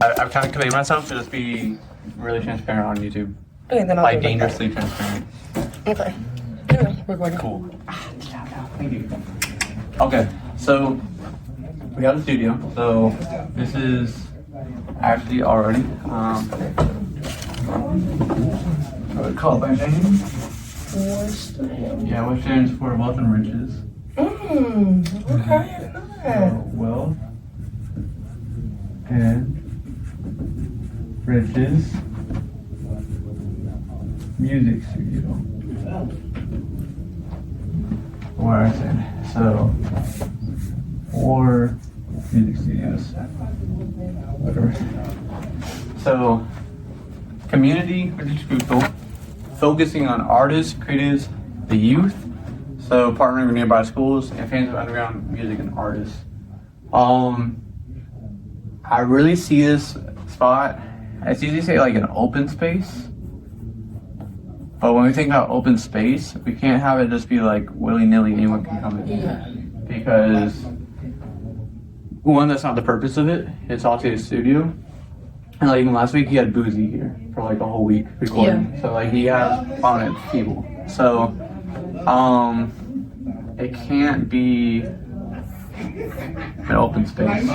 I've kind of committed myself to just be really transparent on YouTube. Okay, then I'll Like dangerously transparent. Okay. Yeah, we're going. Cool. Thank you. Okay, so we have the studio. So this is actually already what we call it by name? Yeah, what stands for wealth and riches. Okay. Wealth and riches music studio. Where I said so, or music studios, whatever. So, community, which is crucial, focusing on artists, creatives, the youth. So, partnering with nearby schools and fans of underground music and artists. I really see this spot. It's easy to say like an open space. But when we think about open space, we can't have it just be like willy-nilly, anyone can come in. Yeah. Because, one, that's not the purpose of it. It's also a studio. And like even last week, he had Boozy here for like a whole week recording. Yeah. So like he has prominent people. So, it can't be an open space.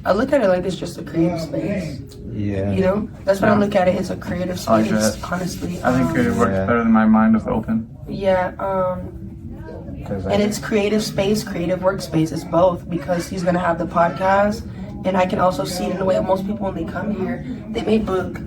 I look at it like it's just a creative space. Yeah. You know? That's what I look at it. It's a creative space, I like that. honestly. I think creative works better than my mind is open. Yeah, and it's creative space, creative workspace. It's both because he's gonna have the podcast, and I can also see it in the way of most people when they come here. They may book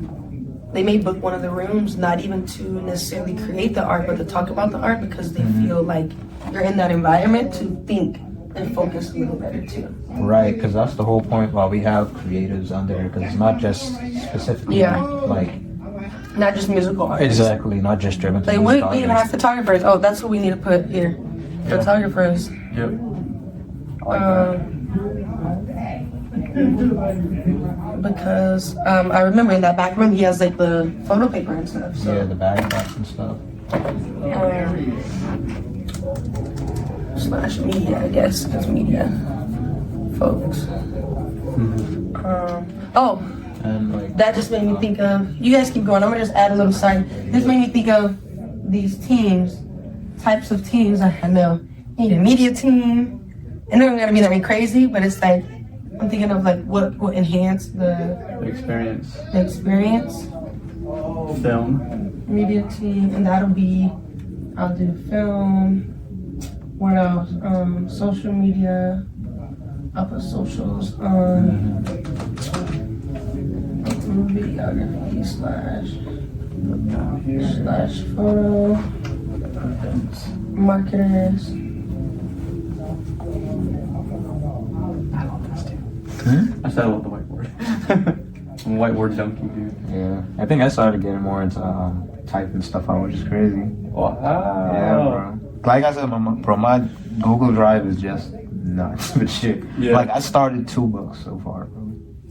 one of the rooms, not even to necessarily create the art, but to talk about the art because they feel like you're in that environment to think and focus a little better too. Right, because that's the whole point why we have creatives on there, because it's not just specifically like not just musical artists. Exactly, not just driven to Like music we even have photographers. Oh, that's what we need to put here. Yeah. Photographers. Yep. I like that. Because I remember in that back room he has like the photo paper and stuff. So. Yeah, the bag box and stuff. Slash media, I guess, because media folks. And like That just made me think of, you guys keep going, I'm gonna just add a little side. This made me think of these types of teams. I know, you need a media team, and they're gonna be nothing crazy, but it's like, I'm thinking of like what will enhance the Experience. experience. Film. Media team, and that'll be, I'll do film. What else? Social media. I'll put socials. Videography slash photo. Marketers. I love this too. I said I love the whiteboard. I'm a whiteboard junkie, dude. yeah, I think I started getting more into typing stuff out, which is crazy. Wow. Yeah, bro. Like I said, my Google Drive is just nuts with shit. Yeah. Like I started 2 books so far, bro.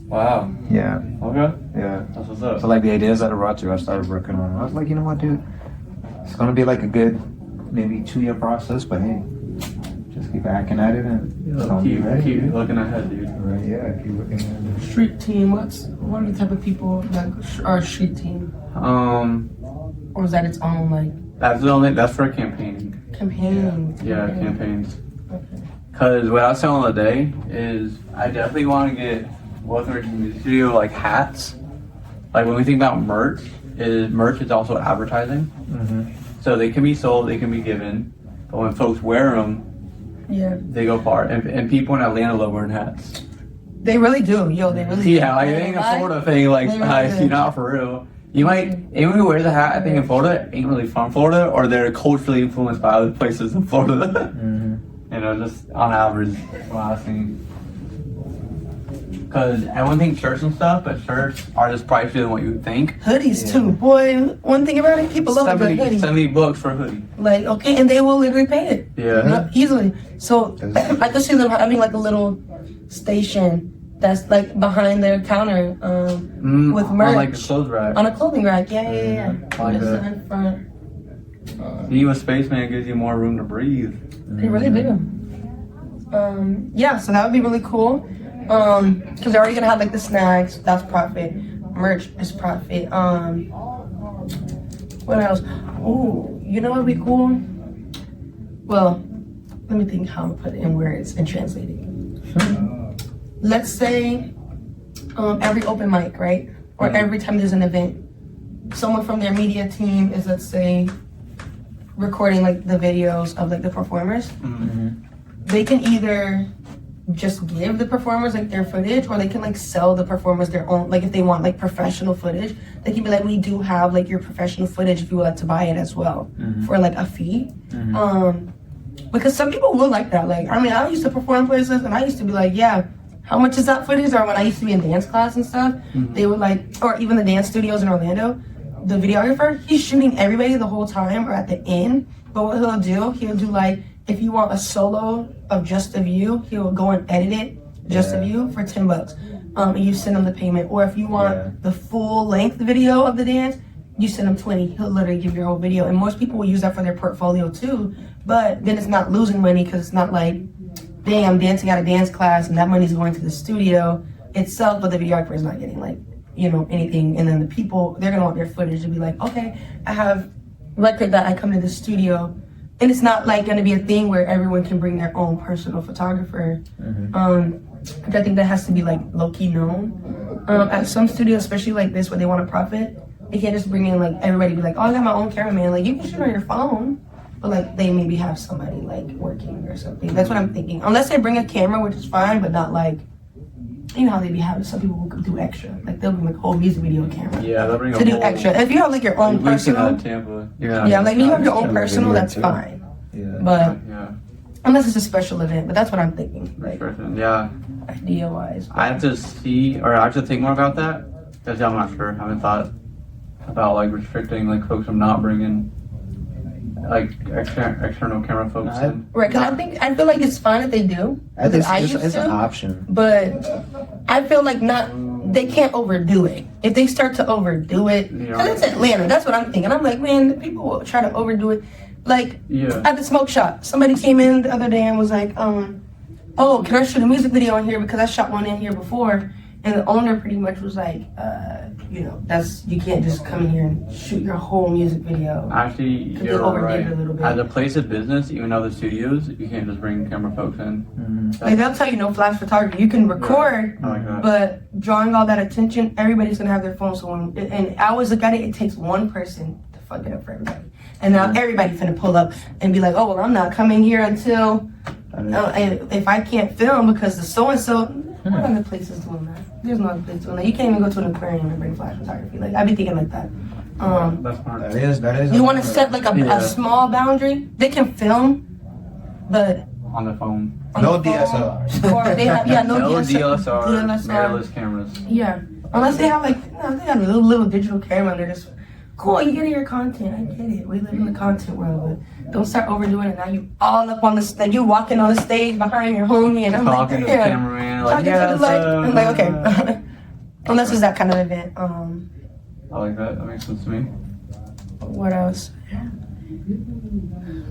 Wow. Yeah, Okay. yeah. That's what's up. So like the ideas that I brought to you, I started working on. I was like, you know what, dude? It's gonna be like a good, maybe 2-year process, but hey, just keep hacking at it and Keep looking ahead, dude. Right, yeah, keep looking at it. Street team. What are the type of people that are a street team? Or is that its own like That's for campaigning. campaign? Yeah, campaigns. Okay. Cause what I was telling Lydae is I definitely want to get Wealth and Riches Music Studio like hats. Like when we think about merch is also advertising. So they can be sold, they can be given, but when folks wear them, Yeah. they go far. And people in Atlanta love wearing hats. They really do. Yo, they really do. Yeah, like it ain't a Florida thing. Like, They really do. you're not for real. You might, anyone who wears a hat, I think in Florida, ain't really from Florida, or they're culturally influenced by other places in Florida. You know, just on average, that's what I've seen. Because everyone thinks shirts and stuff, but shirts are just pricier than what you would think. Hoodies too, boy. One thing about it, people love a good hoodie. 70 bucks for a hoodie. Like, okay, and they will literally pay it. Yeah. Easily. So I could see them having like a little station that's like behind their counter with merch. On like a clothes rack. On a clothing rack, yeah. I like It's that. in front. You a spaceman gives you more room to breathe. They really do. Yeah, so that would be really cool. Because they're already gonna have like the snacks, that's profit. Merch is profit. What else? Oh, you know what'd be cool? Well, let me think how to put it in words and translate it. Let's say every open mic, right? Or every time there's an event, someone from their media team is, let's say, recording like the videos of like the performers. They can either just give the performers like their footage, or they can like sell the performers their own, like if they want like professional footage, they can be like, we do have like your professional footage if you would like to buy it as well for like a fee. Because some people will like that. Like, I mean, I used to perform places and I used to be like, yeah, how much is that footage? Or when I used to be in dance class and stuff, they would like, or even the dance studios in Orlando, the videographer, he's shooting everybody the whole time or at the end. But what he'll do like, if you want a solo of just of you, he'll go and edit it just of you for $10. And you send him the payment. Or if you want the full length video of the dance, you send him 20. He'll literally give your whole video. And most people will use that for their portfolio too. But then it's not losing money because it's not like, dang, I'm dancing at a dance class and that money's going to the studio itself, but the videographer is not getting like, you know, anything. And then the people, they're gonna want their footage to be like, okay, I have record that I come to the studio. And it's not like gonna be a thing where everyone can bring their own personal photographer. Which I think that has to be like low-key known. At some studios, especially like this, where they want to profit, they can't just bring in like everybody be like, oh, I got my own cameraman. Like, you can shoot on your phone, but like they maybe have somebody like working or something. That's what I'm thinking. Unless they bring a camera, which is fine, but not like, you know how they be having some people who could do extra. Like they'll bring like a whole music video camera. Yeah, they'll bring to do extra. If you have like your own personal, Tampa. yeah, like if you have your own personal, that's fine. But unless it's a special event, but that's what I'm thinking. Like, yeah. Idea wise. I have to see, or I have to think more about that, because I'm not sure. I haven't thought about like restricting like folks from not bringing like external camera folks in. Right, because I feel like it's fine if they do. I think it's an option. But I feel like they can't overdo it. If they start to overdo it, and it's Atlanta, that's what I'm thinking. I'm like, man, people will try to overdo it. Like at the smoke shop, somebody came in the other day and was like, oh, can I shoot a music video in here because I shot one in here before? And the owner pretty much was like, you know, you can't just come in here and shoot your whole music video. Actually, you're right. As a place of business, even other studios, you can't just bring camera folks in. Like they'll tell you no flash photography. You can record, but drawing all that attention, everybody's gonna have their phone. So and I always look at it, it takes one person to fuck it up for everybody. And now everybody's finna pull up and be like, oh, well, I'm not coming here until, if I can't film because the so-and-so, what other places doing that? There's no other place doing that. You can't even go to an aquarium and bring flash photography. Like, I be thinking like that. That is. You want to set like a small boundary? They can film, but on the phone. No DSLR. Or they have, no DSLR. Mirrorless cameras. Yeah, unless they have like, they got a little digital camera and they're just, cool, you get your content, I get it. We live in the content world, but don't start overdoing it. Now you all up on the stage, you walking on the stage behind your homie, and I'm talking like, to the cameraman, like, I'm like, okay. Unless it's that kind of event. I like that. That makes sense to me. What else?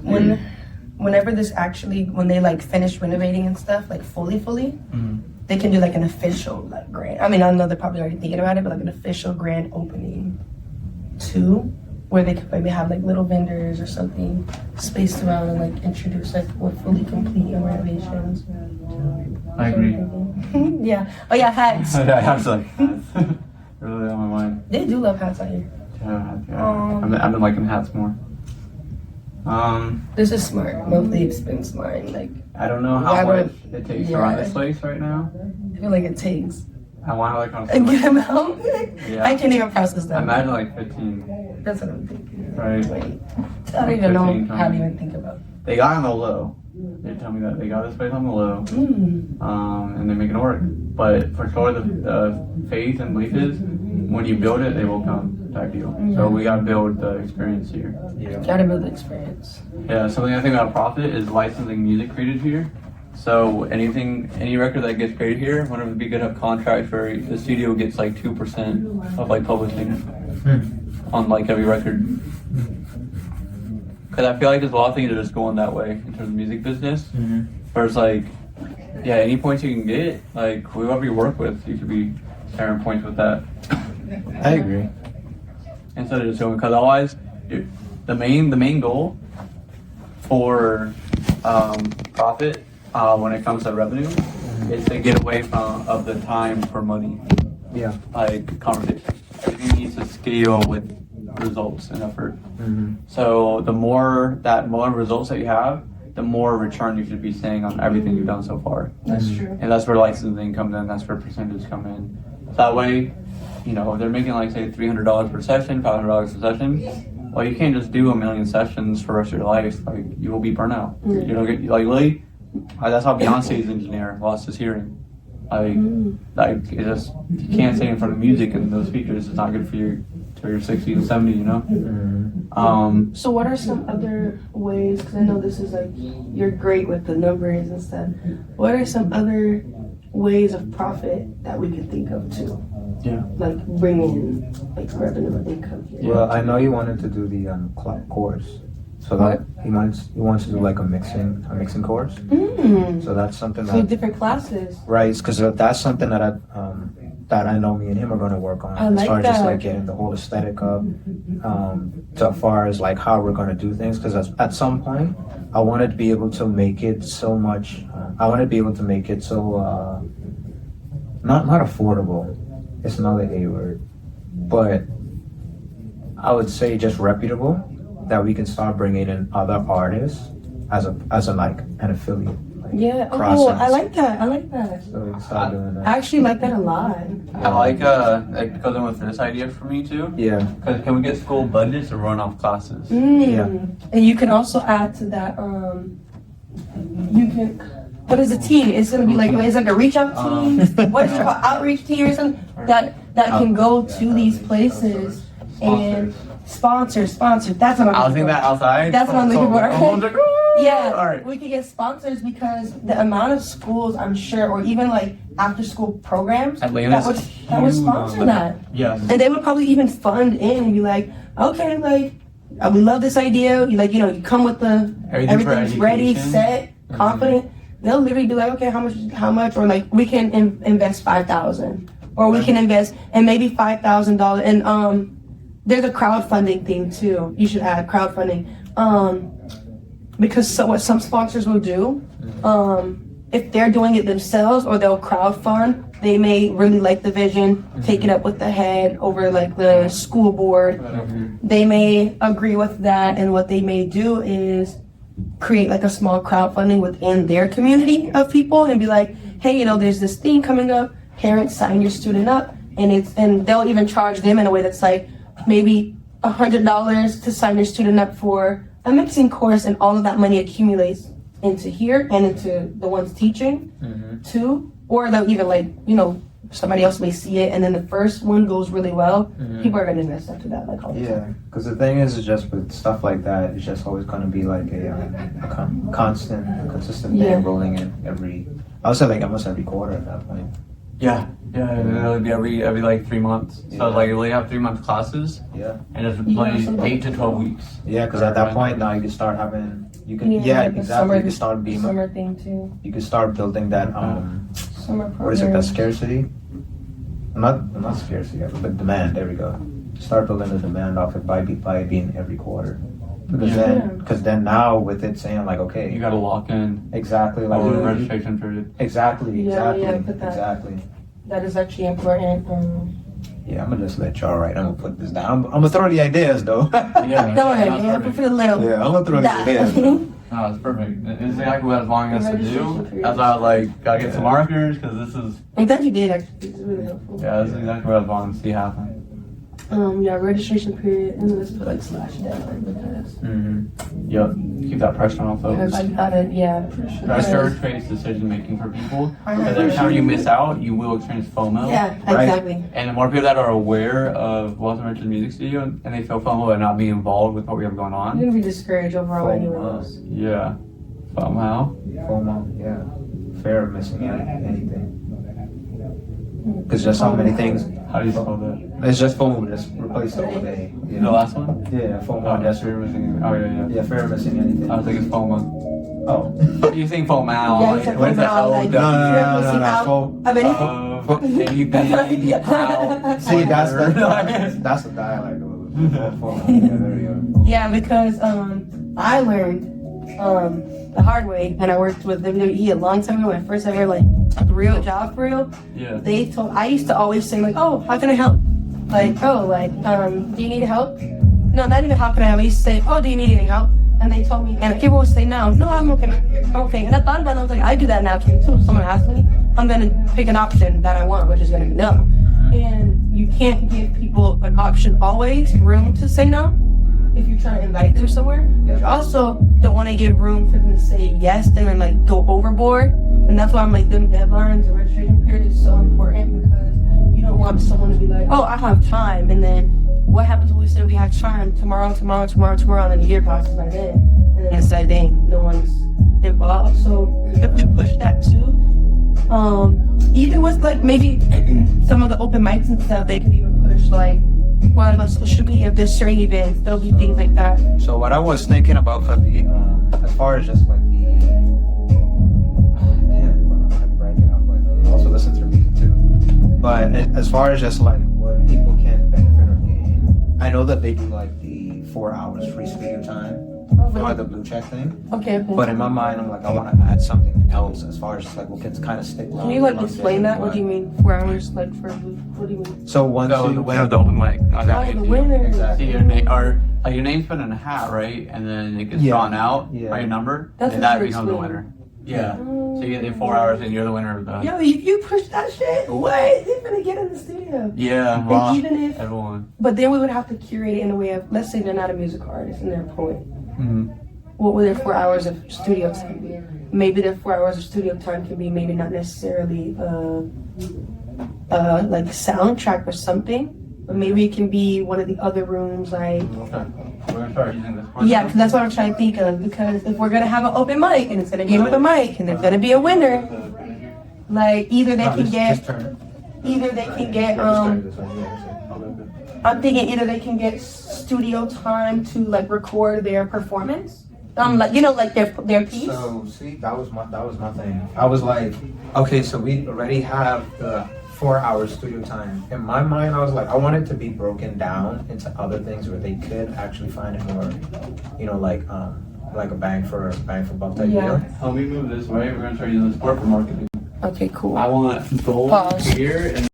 Whenever when they like finish renovating and stuff, like fully, they can do like an official like grand. I mean, I know they're probably already thinking about it, but like an official grand opening too, where they could maybe have like little vendors or something spaced around and like introduce like we're fully complete in renovations. I agree. Yeah. Oh yeah, hats. I was like, really on my mind. They do love hats out here. Yeah. I've been liking hats more. This is smart. Monthly expense line. Like, I don't know how much it takes to run this place right now. I feel like it takes. I want to like on get them out. Yeah. I can't even process that. Imagine like 15. That's what I'm thinking. Right. Wait. I don't even know how to even think about. They got on the low. They tell me that they got this place on the low. And they're making it work. But for sure, the faith and belief is when you build it, they will come. Type deal. So we gotta build the experience here. Gotta build the experience. Yeah. Something I think about profit is licensing music created here. So any record that gets created here, whenever we could have contracts where the studio gets like 2% of like publishing it on like every record. Because I feel like there's a lot of things that are just going that way in terms of music business. Where it's like yeah, any points you can get, like whoever you work with, you should be sharing points with that. I agree. Instead of just doing, because otherwise, the main goal for profit when it comes to revenue is to get away of the time for money. Yeah. Like conversation. Everything needs to scale with results and effort. Mm-hmm. So the more results that you have, the more return you should be seeing on everything you've done so far. That's true. And that's where licensing comes in. That's where percentages come in. So that way, you know, if they're making like say $300 per session, $500 per session. Well, you can't just do 1 million sessions for the rest of your life. Like you will be burnt out. Mm. You don't get like really. That's how Beyonce's engineer lost his hearing. Like it just you can't say in front of music and those speakers. It's not good for you till you're 60 and 70. You know. Mm-hmm. So what are some other ways, because I know this is like, you're great with the numbers and stuff. What are some other ways of profit that we could think of too? Yeah. Like bringing like revenue or income here. Well, I know you wanted to do the course. So that he wants to do like a mixing course. So that's something So that different classes. right, because that's something that I know me and him are going to work on I as like far as just that. like getting the whole aesthetic up, so far as like how we're going to do things. Because at some point, I wanted to be able to make it so much. I want to be able to make it so not affordable. It's another A word, but I would say just reputable. That we can start bringing in other artists as a like an affiliate. Like, Yeah. Oh, process. I like that. I like that. So we can start doing that. I actually like that a lot. I like it goes in with this idea for me too. Yeah. Because can we get school budgets to run off classes? Yeah. And you can also add to that. You can. What is a team? It's gonna be like it's like a reach out team. What is it called? Outreach team or something that can go to these places and sponsor. That's what I'm. I was thinking that outside. That's what I'm looking for. Everyone's like, "Ooh." Yeah, All right. we could get sponsors because the amount of schools, I'm sure, or even like after school programs Atlanta's that would sponsor huge. that. Yes. And they would probably even fund in and be like, okay, like, we love this idea. You like, you come with the everything's ready, education. set, confident. They'll literally be like, okay, how much, or like we can invest $5,000, or we can invest and maybe $5,000. And there's a crowdfunding thing too. You should add crowdfunding. Because what some sponsors will do, if they're doing it themselves or they'll crowdfund, they may really like the vision, take it up with the head over like the school board. They may agree with that, and what they may do is create like a small crowdfunding within their community of people and be like, hey, there's this thing coming up, parents sign your student up, and they'll even charge them in a way that's like maybe $100 to sign your student up for a mixing course, and all of that money accumulates into here and into the ones teaching too. Or they'll even like, somebody else may see it, and then the first one goes really well. People are gonna invest into that like all the time. Yeah, because the thing is just with stuff like that, it's just always going to be like a consistent thing rolling in I would say like almost every quarter at that point. Yeah, it'll be every like 3 months. So like you only have 3 month classes. Yeah. And it's like 8 to 12 weeks. Yeah, because at that point now you can start having exactly. You can start being summer thing too. You can start building that Summer program. what is it? That scarcity? Not scarcity, but demand. There we go. Start building the demand off it by being every quarter. Because then now with it saying like, okay, You gotta lock in exactly like over the registration period. exactly. That is actually important. Yeah, I'm gonna just let y'all write. I'm gonna put this down. I'm gonna throw the ideas though. Yeah. Go ahead, that's man. perfect. Put a little. Yeah, I'm gonna throw the ideas. No, it's perfect. It's exactly what I was wanting us to do. That's why I was like, gotta get some markers, because this is, I'm glad you did actually. It's really helpful. this is exactly what I was wanting to see happen. Registration period, and let's put like slash deadline because Yep. Keep that pressure on folks. I got it. Yeah. Pressure creates decision making for people. Because every time you miss out, you will experience FOMO. Yeah, Right? exactly. And the more people that are aware of Walton Richards Music Studio and they feel FOMO and not being involved with what we have going You're on. gonna be discouraged overall FOMO. anyways. Yeah. FOMO. FOMO, yeah. Fear of missing anything. Because just so many things. How do you spell that? It's just FOMO, just replace it with a. The last one? Yeah, FOMO. Oh, Just fear of missing. Oh, yeah. yeah, fear of missing anything. I think it's FOMO. Oh. Using full mount. Yeah, like, he's like, what is that? full mount, like, No. Full- of anything. Anything. Out. See, that's the dialect. Yeah, there you go. Yeah, because I learned the hard way, and I worked with WWE a long time ago. When I first ever like real job for real. Yeah. I used to always say like, oh, how can I help? Like, oh, like, do you need help? No, not even how can I help. I used to say, oh, do you need any help? And they told me, and people would say no, I'm okay, I'm okay. And I thought about it, I was like, I do that now too. If someone asks me, I'm gonna pick an option that I want, which is gonna be no. And you can't give people an option always, room to say no, if you're trying to invite them somewhere. You also don't want to give room for them to say yes and then like go overboard. And that's why I'm like, them deadlines and registration period is so important, because you don't want someone to be like, oh, I have time, and then what happens when we say we have time tomorrow, and then the year passes by then, and then it's like, dang, no one's involved. So you have to push that too. Even with like maybe some of the open mics and stuff, they could even push like one of us social media, if there's certain events, there'll be things like that. So what I was thinking about for the, as far as just like the, I'm breaking up, but also listen to music too. But as far as just like what people can benefit or gain, I know that they do like the 4 hours free studio time for the blue check thing. Okay. But in my mind, I'm like, I want to add something else as far as just like what can kind of stick. Can you like explain that? What do you mean 4 hours? Like for what do you mean? So once So you the winner of the open mic. Oh, the winner. Exactly. See your name, or like your name's put in a hat, right? And then it gets Yeah. drawn out Yeah. by your number, That's and what that you becomes the explained. winner. Yeah. So you get the 4 hours, and you're the winner of the. Yo, you push that shit. What? They're gonna get in the studio. Yeah. Well, And even if, everyone. but then we would have to curate it in a way of, let's say they're not a music artist and they're a poet. Mm-hmm. What would their 4 hours of studio time be? Maybe their 4 hours of studio time can be maybe not necessarily like soundtrack or something, but maybe it can be one of the other rooms, like. Okay. We're gonna start using this. Yeah, because that's what I'm trying to think of. Because if we're gonna have an open mic and it's gonna be an open mic and there's gonna be a winner, like either they can get, I'm thinking either they can get studio time to like record their performance, like like their piece. So see, that was my thing. I was like, okay, so we already have the 4 hours studio time. In my mind, I was like, I want it to be broken down into other things where they could actually find it more, like a bang for buck type deal. Help me move this way. We're gonna start using this board for marketing. Okay, cool. I want gold Pause. here and